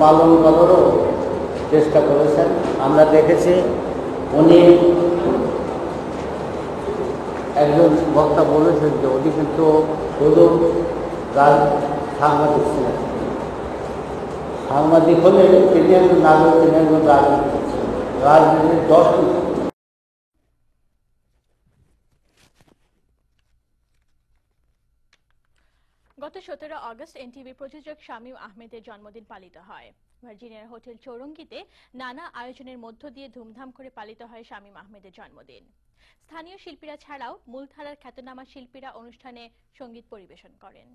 পালন করারও চেষ্টা করেছেন। আমরা দেখেছি উনি একজন বক্তা বলেছেন যে উনি কিন্তু শুধু সাংবাদিক ছিলেন, সাংবাদিক হলে তিনি একজন নাগরিক, তিনি একজন রাজনীতি ছিলেন, রাজনীতির দর্শন। গত 17 আগস্ট এনটিভি প্রযোজক শামীম আহমেদের জন্মদিন পালিত হয়। ভার্জিনিয়ার হোটেল চৌরঙ্গিতে নানা আয়োজনের মধ্য দিয়ে ধুমধাম করে পালিত হয় শামীম আহমেদের জন্মদিন। স্থানীয় শিল্পীরা ছাড়াও মূলধারার খ্যাতনামা শিল্পীরা অনুষ্ঠানে সঙ্গীত পরিবেশন করেন।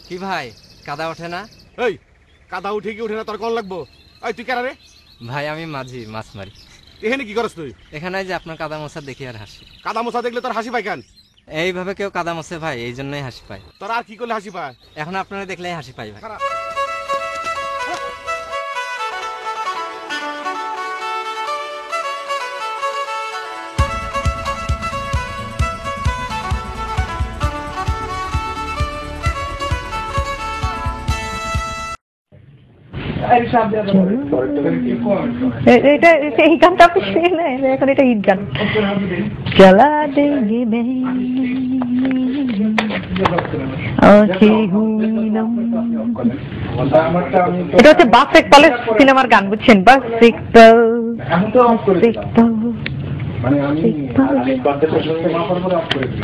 কি ভাই, কাদা ওঠে না? এই কাদা উঠে কি উঠে না তোর কোন লাগবো? এই তুই কারা রে? ভাই আমি মাঝি, মাছ মারি। এখানে কি করছ তুই? এখানে যে আপনার কাদা মোছা দেখি আর হাসি। কাদা মোছা দেখলে তোর হাসি পায় কেন? এইভাবে কেউ কাদা মোছে ভাই, এই জন্যই হাসি পায়। তোর আর কি করলে হাসি পায়? এখন আপনারা দেখলেই হাসি পাই ভাই। এটা এই গানটা আপনি শুনলেন? এখন এটা ঈদ গান। চলা দেঙ্গে এটা হচ্ছে বাফেক কলেজ সিনেমার গান, বুঝছেন? বাফেক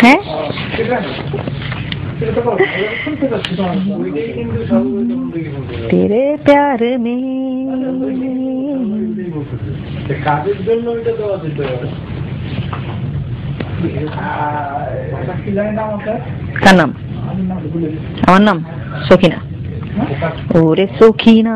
হ্যাঁ तेरे प्यार में কাজের জন্য এটা দেওয়া যেতে পারে। কার নাম? আমার নাম সখিনা। ওরে সখিনা।